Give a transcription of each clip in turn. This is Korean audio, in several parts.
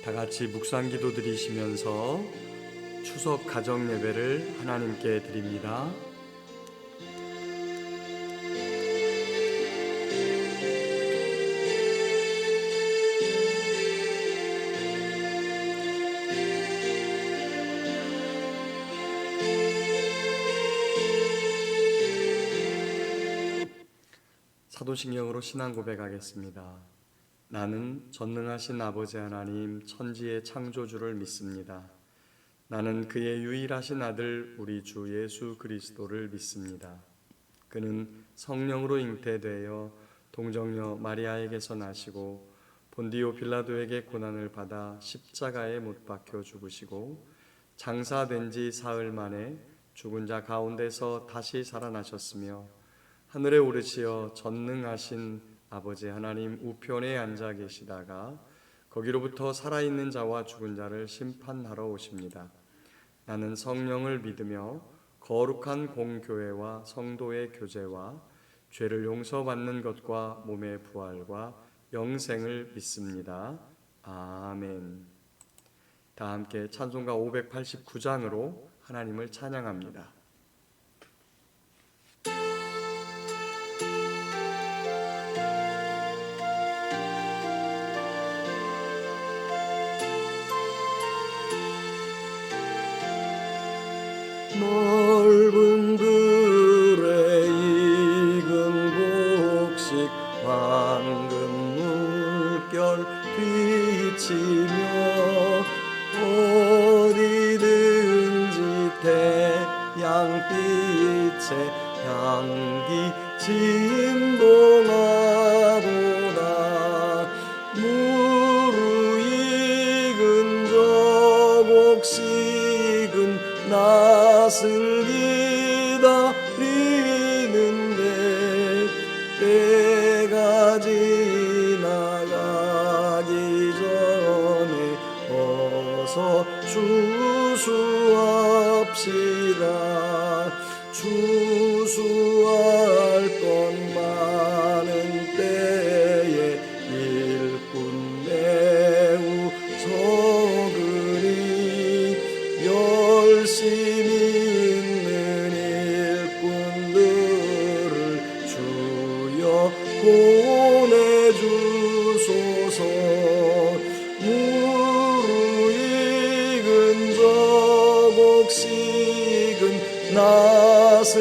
다 같이 묵상 기도 드리시면서 추석 가정 예배를 하나님께 드립니다. 사도신경으로 신앙 고백하겠습니다. 나는 전능하신 아버지 하나님 천지의 창조주를 믿습니다. 나는 그의 유일하신 아들 우리 주 예수 그리스도를 믿습니다. 그는 성령으로 잉태되어 동정녀 마리아에게서 나시고 본디오 빌라도에게 고난을 받아 십자가에 못 박혀 죽으시고 장사된 지 사흘 만에 죽은 자 가운데서 다시 살아나셨으며 하늘에 오르시어 전능하신 아버지 하나님 우편에 앉아 계시다가 거기로부터 살아있는 자와 죽은 자를 심판하러 오십니다. 나는 성령을 믿으며 거룩한 공교회와 성도의 교제와 죄를 용서받는 것과 몸의 부활과 영생을 믿습니다. 아멘. 다 함께 찬송가 589장으로 하나님을 찬양합니다. 넓은 들에 익은 곡식 황금 물결 비치며 어디든지 태양빛의 향기 진동하도다. 무르익은 저 곡식은 낯을 기다리는데 때가 지나가기 전에 어서 추수합시다. 추수할 것 많은 때에 일꾼 매우 적으니 열심히 있는 일꾼들을 주여 보내주소서. 무르익은 저 곡식은 낯을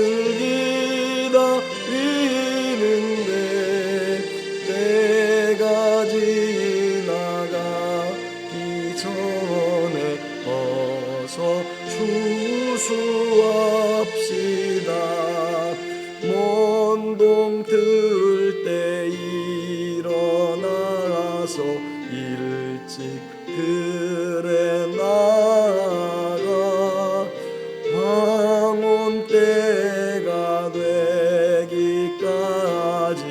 기다리는데 때가 지나가기 전에 어서 추수합시다. 먼 동 들 때 일어나서 일찍 들에 나가 황혼 때가 되기까지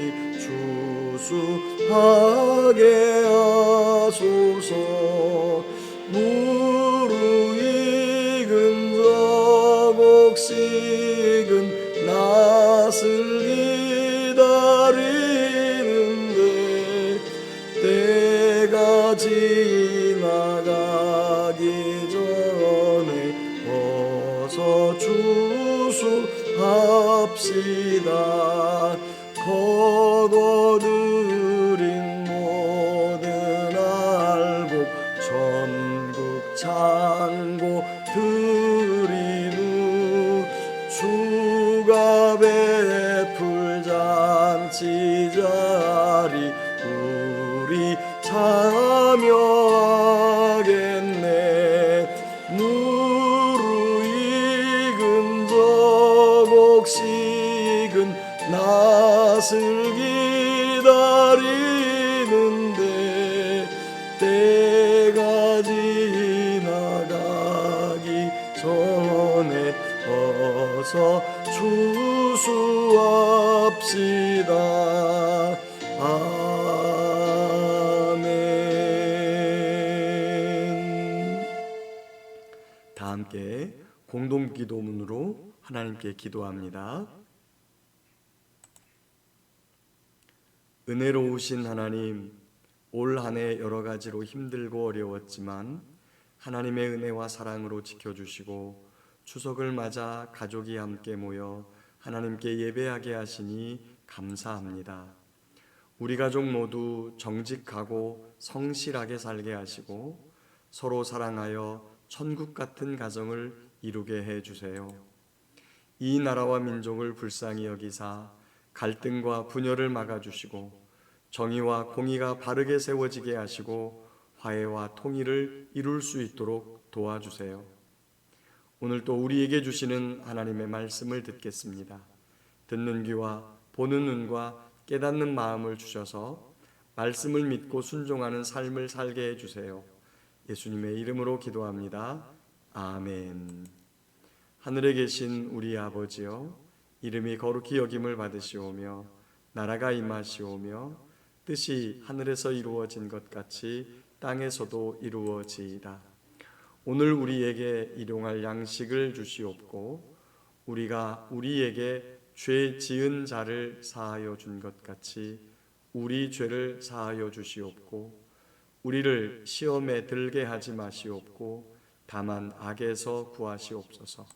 추수하게 하소서. 무르익은 저 곡식은 낯을 기다리는데 때가 지나가기 전에 어서 추수합시다. 거둬들인 모든 알곡 전국 창고 드리누 주가 베풀 잔치 자리 우리 참여하겠네. 무르익은 저 곡식은 낯을 기다리는데 때가 지나가기 전에 어서 추수합시다. 아멘. 다 함께 공동 기도문으로 하나님께 기도합니다. 은혜로우신 하나님, 올 한 해 여러 가지로 힘들고 어려웠지만 하나님의 은혜와 사랑으로 지켜주시고 추석을 맞아 가족이 함께 모여 하나님께 예배하게 하시니 감사합니다. 우리 가족 모두 정직하고 성실하게 살게 하시고 서로 사랑하여 천국 같은 가정을 이루게 해주세요. 이 나라와 민족을 불쌍히 여기사 갈등과 분열을 막아주시고 정의와 공의가 바르게 세워지게 하시고 화해와 통일을 이룰 수 있도록 도와주세요. 오늘 또 우리에게 주시는 하나님의 말씀을 듣겠습니다. 듣는 귀와 보는 눈과 깨닫는 마음을 주셔서 말씀을 믿고 순종하는 삶을 살게 해주세요. 예수님의 이름으로 기도합니다. 아멘. 하늘에 계신 우리 아버지여, 이름이 거룩히 여김을 받으시오며 나라가 임하시오며 뜻이 하늘에서 이루어진 것 같이 땅에서도 이루어지이다. 오늘 우리에게 일용할 양식을 주시옵고 우리가 우리에게 죄 지은 자를 사하여 준 것 같이 우리 죄를 사하여 주시옵고 우리를 시험에 들게 하지 마시옵고 다만 악에서 구하시옵소서.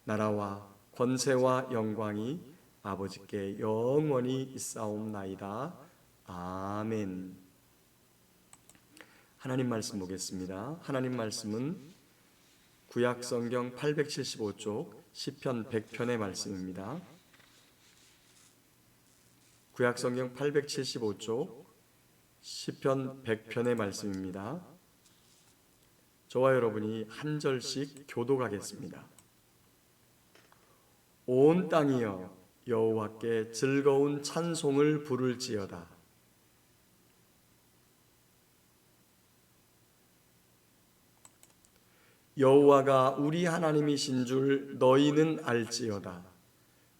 나라와 권세와 영광이 아버지께 영원히 있사옵나이다. 아멘. 하나님 말씀 보겠습니다. 하나님 말씀은 구약 성경 875쪽 시편 100편의 말씀입니다. 구약 성경 875쪽 시편 100편의 말씀입니다. 저와 여러분이 한 절씩 교독하겠습니다. 온 땅이여 여호와께 즐거운 찬송을 부를지어다. 여호와가 우리 하나님이신 줄 너희는 알지어다.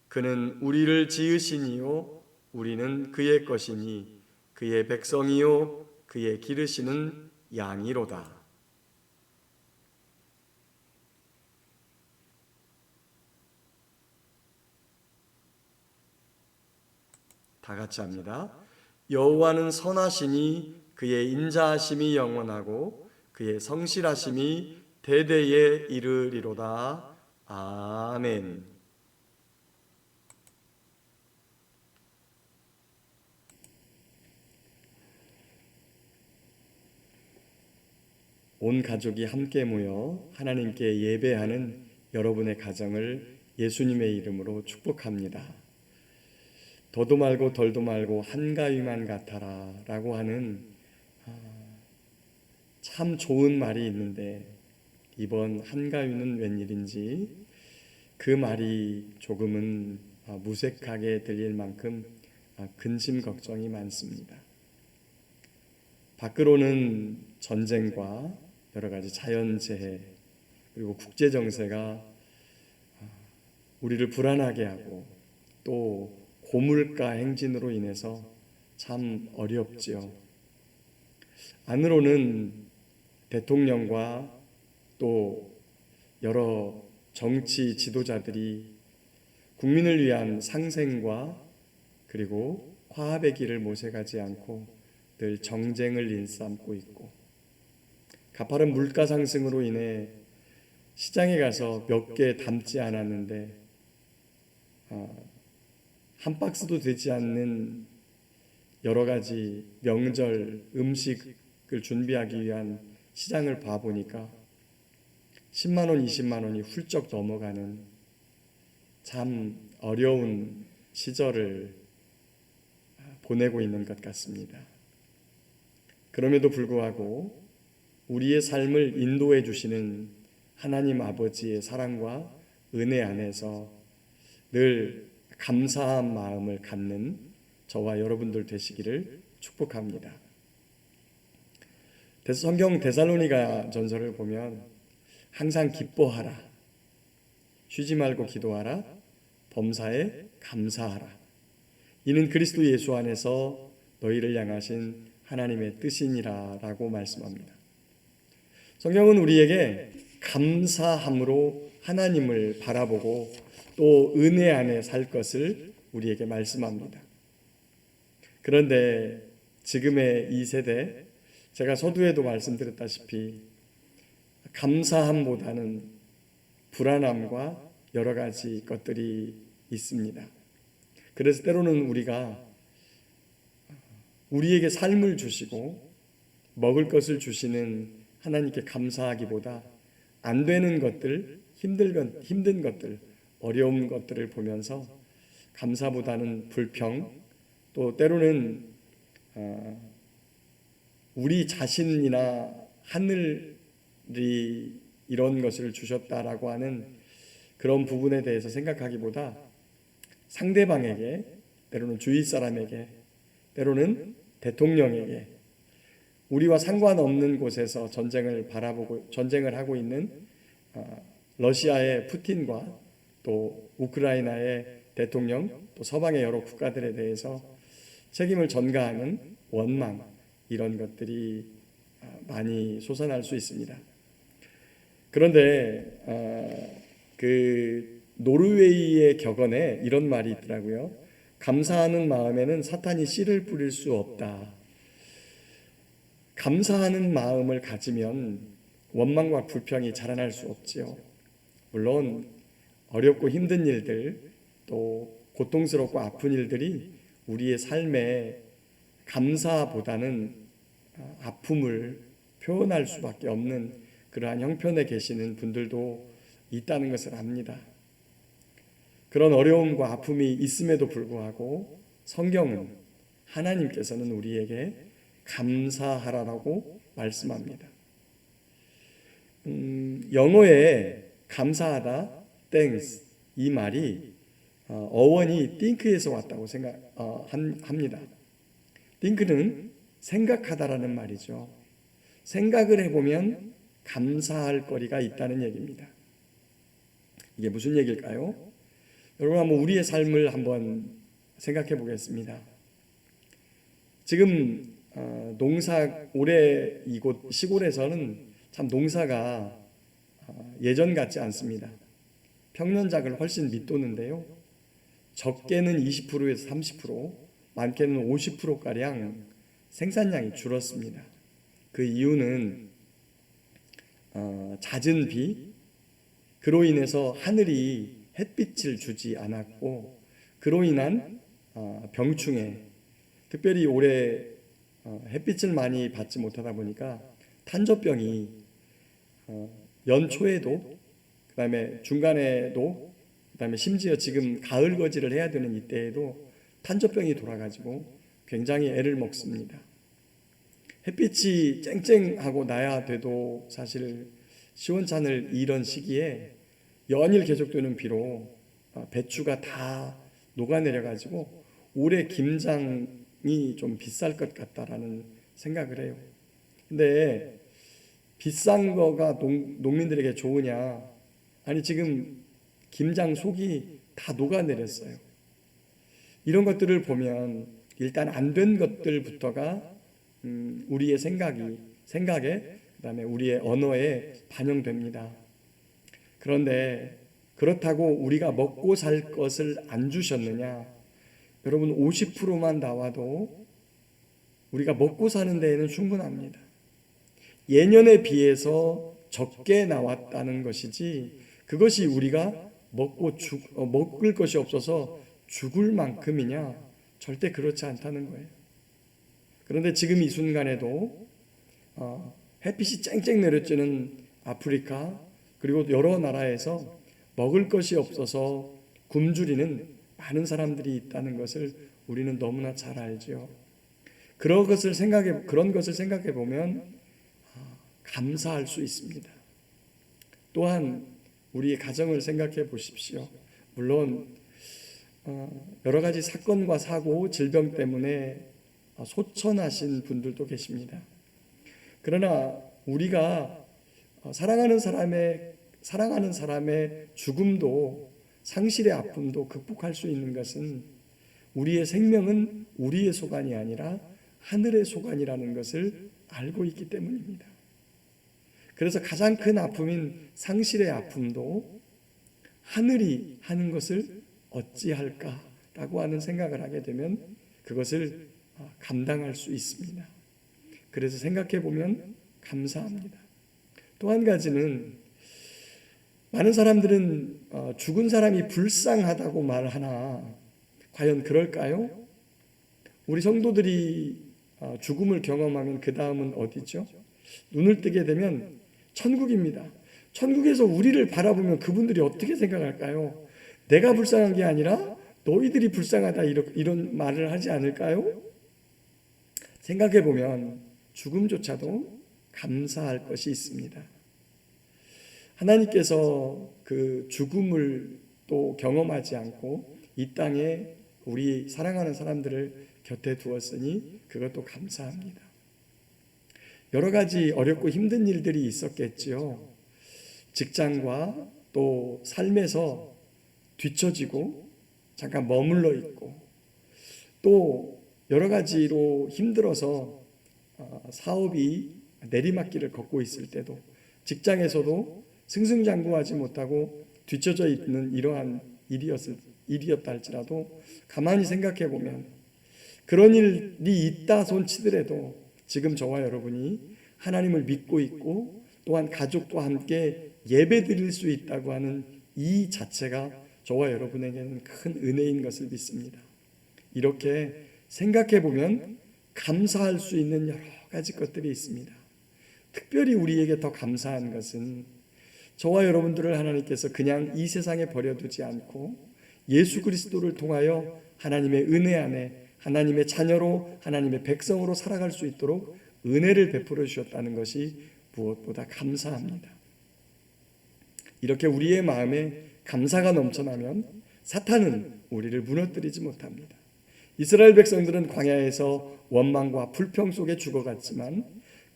그는 우리를 지으시니요 우리는 그의 것이니 그의 백성이요 그의 기르시는 양이로다. 다 같이 합니다. 여호와는 선하시니 그의 인자하심이 영원하고 그의 성실하심이 대대에 이르리로다. 아멘. 온 가족이 함께 모여 하나님께 예배하는 여러분의 가정을 예수님의 이름으로 축복합니다. 더도 말고 덜도 말고 한가위만 같아라 라고 하는 참 좋은 말이 있는데 이번 한가위는 웬일인지 그 말이 조금은 무색하게 들릴 만큼 근심 걱정이 많습니다. 밖으로는 전쟁과 여러 가지 자연재해 그리고 국제정세가 우리를 불안하게 하고 또 고물가 행진으로 인해서 참 어렵지요. 안으로는 대통령과 또 여러 정치 지도자들이 국민을 위한 상생과 그리고 화합의 길을 모색하지 않고 늘 정쟁을 일삼고 있고 가파른 물가 상승으로 인해 시장에 가서 몇 개 담지 않았는데 한 박스도 되지 않는 여러 가지 명절 음식을 준비하기 위한 시장을 봐보니까 10만 원, 20만 원이 훌쩍 넘어가는 참 어려운 시절을 보내고 있는 것 같습니다. 그럼에도 불구하고 우리의 삶을 인도해 주시는 하나님 아버지의 사랑과 은혜 안에서 늘 감사한 마음을 갖는 저와 여러분들 되시기를 축복합니다. 성경 데살로니가 전서를 보면 항상 기뻐하라, 쉬지 말고 기도하라, 범사에 감사하라. 이는 그리스도 예수 안에서 너희를 향하신 하나님의 뜻이니라 라고 말씀합니다. 성경은 우리에게 감사함으로 하나님을 바라보고 또 은혜 안에 살 것을 우리에게 말씀합니다. 그런데 지금의 이 세대, 제가 서두에도 말씀드렸다시피 감사함보다는 불안함과 여러 가지 것들이 있습니다. 그래서 때로는 우리가 우리에게 삶을 주시고 먹을 것을 주시는 하나님께 감사하기보다 안 되는 것들, 힘든 것들, 어려운 것들을 보면서 감사보다는 불평, 또 때로는 우리 자신이나 하늘이 이런 것을 주셨다라고 하는 그런 부분에 대해서 생각하기보다 상대방에게, 때로는 주위 사람에게, 때로는 대통령에게, 우리와 상관없는 곳에서 전쟁을 하고 있는 러시아의 푸틴과 또 우크라이나의 대통령, 또 서방의 여러 국가들에 대해서 책임을 전가하는 원망, 이런 것들이 많이 솟아날 수 있습니다. 그런데 그 노르웨이의 격언에 이런 말이 있더라고요. 감사하는 마음에는 사탄이 씨를 뿌릴 수 없다. 감사하는 마음을 가지면 원망과 불평이 자라날 수 없지요. 물론 어렵고 힘든 일들, 또 고통스럽고 아픈 일들이 우리의 삶에 감사보다는 아픔을 표현할 수밖에 없는 그러한 형편에 계시는 분들도 있다는 것을 압니다. 그런 어려움과 아픔이 있음에도 불구하고 성경은, 하나님께서는 우리에게 감사하라고 말씀합니다. 영어에 감사하다, thanks, 이 말이 어원이 think에서 왔다고 합니다. think는 생각하다라는 말이죠. 생각을 해보면 감사할 거리가 있다는 얘기입니다. 이게 무슨 얘기일까요? 여러분, 한번 우리의 삶을 한번 생각해 보겠습니다. 지금 올해 이곳 시골에서는 참 농사가 예전 같지 않습니다. 평년작을 훨씬 밑도는데요, 적게는 20%에서 30%, 많게는 50%가량 생산량이 줄었습니다. 그 이유는 잦은 비, 그로 인해서 하늘이 햇빛을 주지 않았고, 그로 인한 병충해, 특별히 올해 햇빛을 많이 받지 못하다 보니까 탄저병이 연초에도, 그 다음에 중간에도, 그 다음에 심지어 지금 가을 거지를 해야 되는 이때에도 탄저병이 돌아가지고 굉장히 애를 먹습니다. 햇빛이 쨍쨍하고 나야 돼도 사실 시원찮을 이런 시기에 연일 계속되는 비로 배추가 다 녹아내려가지고 올해 김장이 좀 비쌀 것 같다라는 생각을 해요. 근데 비싼 거가 농민들에게 좋으냐? 아니, 지금 김장 속이 다 녹아내렸어요. 이런 것들을 보면 일단 안 된 것들부터가 우리의 생각에, 그다음에 우리의 언어에 반영됩니다. 그런데 그렇다고 우리가 먹고 살 것을 안 주셨느냐? 여러분, 50%만 나와도 우리가 먹고 사는 데에는 충분합니다. 예년에 비해서 적게 나왔다는 것이지, 그것이 우리가 먹을 것이 없어서 죽을 만큼이냐? 절대 그렇지 않다는 거예요. 그런데 지금 이 순간에도 햇빛이 쨍쨍 내려쬐는 아프리카, 그리고 여러 나라에서 먹을 것이 없어서 굶주리는 많은 사람들이 있다는 것을 우리는 너무나 잘 알죠. 그런 것을 생각해 보면 감사할 수 있습니다. 또한 우리의 가정을 생각해 보십시오. 물론 여러 가지 사건과 사고, 질병 때문에 소천하신 분들도 계십니다. 그러나 우리가 사랑하는 사람의 죽음도, 상실의 아픔도 극복할 수 있는 것은 우리의 생명은 우리의 소관이 아니라 하늘의 소관이라는 것을 알고 있기 때문입니다. 그래서 가장 큰 아픔인 상실의 아픔도 하늘이 하는 것을 어찌할까라고 하는 생각을 하게 되면 그것을 감당할 수 있습니다. 그래서 생각해 보면 감사합니다. 또 한 가지는 많은 사람들은 죽은 사람이 불쌍하다고 말하나 과연 그럴까요? 우리 성도들이 죽음을 경험하면 그 다음은 어디죠? 눈을 뜨게 되면 천국입니다. 천국에서 우리를 바라보면 그분들이 어떻게 생각할까요? 내가 불쌍한 게 아니라 너희들이 불쌍하다 이런 말을 하지 않을까요? 생각해 보면 죽음조차도 감사할 것이 있습니다. 하나님께서 그 죽음을 또 경험하지 않고 이 땅에 우리 사랑하는 사람들을 곁에 두었으니 그것도 감사합니다. 여러 가지 어렵고 힘든 일들이 있었겠지요. 직장과 또 삶에서 뒤처지고 잠깐 머물러 있고 또 여러 가지로 힘들어서 사업이 내리막길을 걷고 있을 때도 직장에서도 승승장구하지 못하고 뒤처져 있는 이러한 일이었다 할지라도 가만히 생각해 보면 그런 일이 있다 손치더라도 지금 저와 여러분이 하나님을 믿고 있고 또한 가족과 함께 예배 드릴 수 있다고 하는 이 자체가 저와 여러분에게는 큰 은혜인 것을 믿습니다. 이렇게 생각해 보면 감사할 수 있는 여러 가지 것들이 있습니다. 특별히 우리에게 더 감사한 것은 저와 여러분들을 하나님께서 그냥 이 세상에 버려두지 않고 예수 그리스도를 통하여 하나님의 은혜 안에 하나님의 자녀로 하나님의 백성으로 살아갈 수 있도록 은혜를 베풀어 주셨다는 것이 무엇보다 감사합니다. 이렇게 우리의 마음에 감사가 넘쳐나면 사탄은 우리를 무너뜨리지 못합니다. 이스라엘 백성들은 광야에서 원망과 불평 속에 죽어갔지만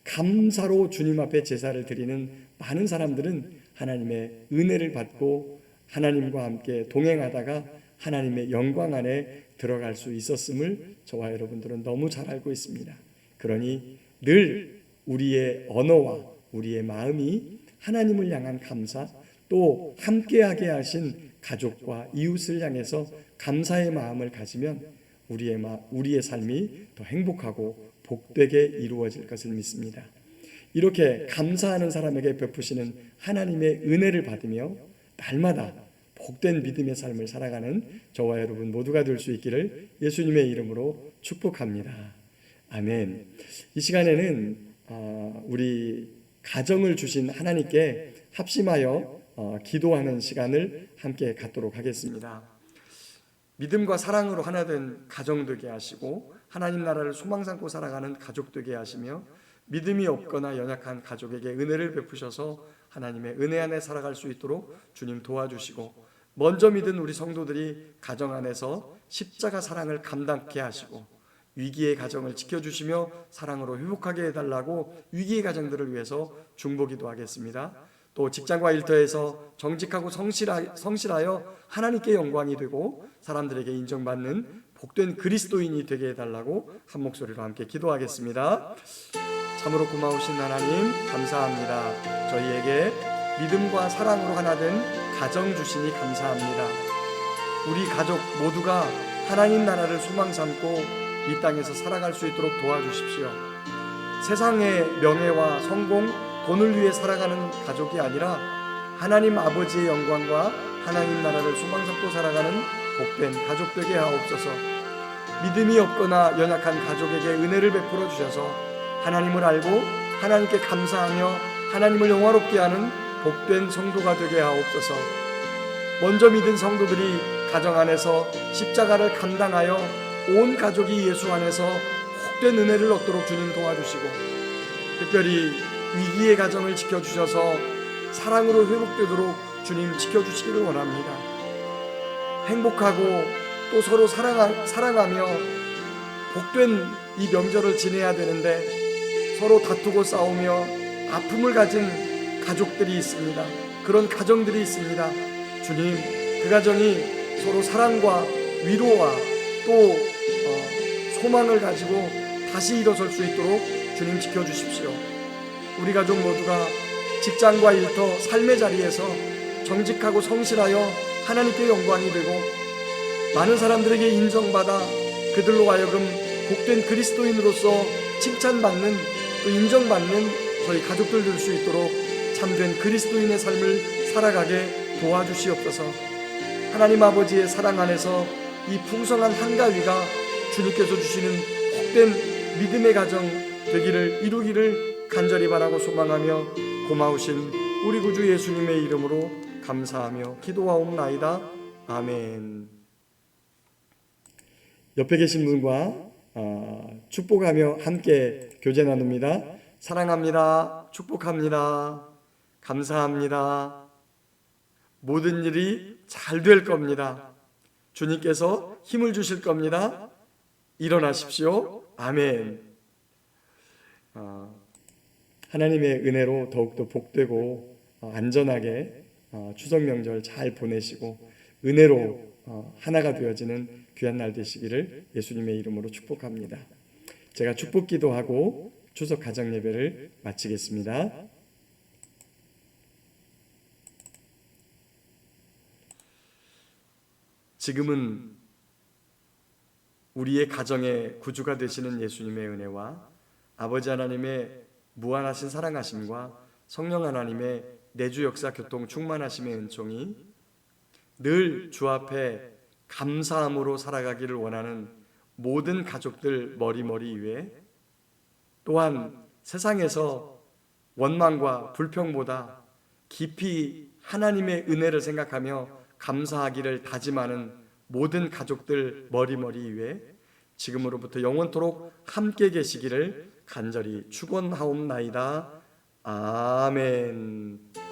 감사로 주님 앞에 제사를 드리는 많은 사람들은 하나님의 은혜를 받고 하나님과 함께 동행하다가 하나님의 영광 안에 들어갈 수 있었음을 저와 여러분들은 너무 잘 알고 있습니다. 그러니 늘 우리의 언어와 우리의 마음이 하나님을 향한 감사, 또 함께하게 하신 가족과 이웃을 향해서 감사의 마음을 가지면 우리의 삶이 더 행복하고 복되게 이루어질 것을 믿습니다. 이렇게 감사하는 사람에게 베푸시는 하나님의 은혜를 받으며 날마다 복된 믿음의 삶을 살아가는 저와 여러분 모두가 될 수 있기를 예수님의 이름으로 축복합니다. 아멘. 이 시간에는 우리 가정을 주신 하나님께 합심하여 기도하는 시간을 함께 갖도록 하겠습니다. 믿음과 사랑으로 하나 된 가정 되게 하시고 하나님 나라를 소망 삼고 살아가는 가족 되게 하시며 믿음이 없거나 연약한 가족에게 은혜를 베푸셔서 하나님의 은혜 안에 살아갈 수 있도록 주님 도와주시고 먼저 믿은 우리 성도들이 가정 안에서 십자가 사랑을 감당케 하시고 위기의 가정을 지켜주시며 사랑으로 회복하게 해달라고 위기의 가정들을 위해서 중보기도 하겠습니다. 또 직장과 일터에서 정직하고 성실하여 하나님께 영광이 되고 사람들에게 인정받는 복된 그리스도인이 되게 해달라고 한 목소리로 함께 기도하겠습니다. 참으로 고마우신 하나님 감사합니다. 저희에게 믿음과 사랑으로 하나 된 가정 주시니 감사합니다. 우리 가족 모두가 하나님 나라를 소망 삼고 이 땅에서 살아갈 수 있도록 도와주십시오. 세상의 명예와 성공, 돈을 위해 살아가는 가족이 아니라 하나님 아버지의 영광과 하나님 나라를 소망 삼고 살아가는 복된 가족 되게 하옵소서. 믿음이 없거나 연약한 가족에게 은혜를 베풀어 주셔서 하나님을 알고 하나님께 감사하며 하나님을 영화롭게 하는 복된 성도가 되게 하옵소서. 먼저 믿은 성도들이 가정 안에서 십자가를 감당하여 온 가족이 예수 안에서 복된 은혜를 얻도록 주님 도와주시고 특별히 위기의 가정을 지켜주셔서 사랑으로 회복되도록 주님 지켜주시기를 원합니다. 행복하고 또 서로 사랑하며 복된 이 명절을 지내야 되는데 서로 다투고 싸우며 아픔을 가진 가족들이 있습니다. 그런 가정들이 있습니다. 주님, 그 가정이 서로 사랑과 위로와 또 소망을 가지고 다시 일어설 수 있도록 주님 지켜주십시오. 우리 가족 모두가 직장과 일터, 삶의 자리에서 정직하고 성실하여 하나님께 영광이 되고 많은 사람들에게 인정받아 그들로 하여금 복된 그리스도인으로서 칭찬받는, 또 인정받는 저희 가족들 될 수 있도록 참된 그리스도인의 삶을 살아가게 도와주시옵소서. 하나님 아버지의 사랑 안에서 이 풍성한 한가위가 주님께서 주시는 복된 믿음의 가정 되기를, 이루기를 간절히 바라고 소망하며, 고마우신 우리 구주 예수님의 이름으로 감사하며 기도하옵나이다. 아멘. 옆에 계신 분과 축복하며 함께 교제 나눕니다. 사랑합니다. 축복합니다. 감사합니다. 모든 일이 잘 될 겁니다. 주님께서 힘을 주실 겁니다. 일어나십시오. 아멘. 하나님의 은혜로 더욱더 복되고 안전하게 추석 명절 잘 보내시고 은혜로 하나가 되어지는 귀한 날 되시기를 예수님의 이름으로 축복합니다. 제가 축복 기도하고 추석 가정 예배를 마치겠습니다. 지금은 우리의 가정의 구주가 되시는 예수님의 은혜와 아버지 하나님의 무한하신 사랑하심과 성령 하나님의 내주 역사 교통 충만하심의 은총이 늘 주 앞에 감사함으로 살아가기를 원하는 모든 가족들 머리머리 위에, 또한 세상에서 원망과 불평보다 깊이 하나님의 은혜를 생각하며 감사하기를 다짐하는 모든 가족들 머리머리 위에 지금으로부터 영원토록 함께 계시기를 간절히 축원하옵나이다. 아멘.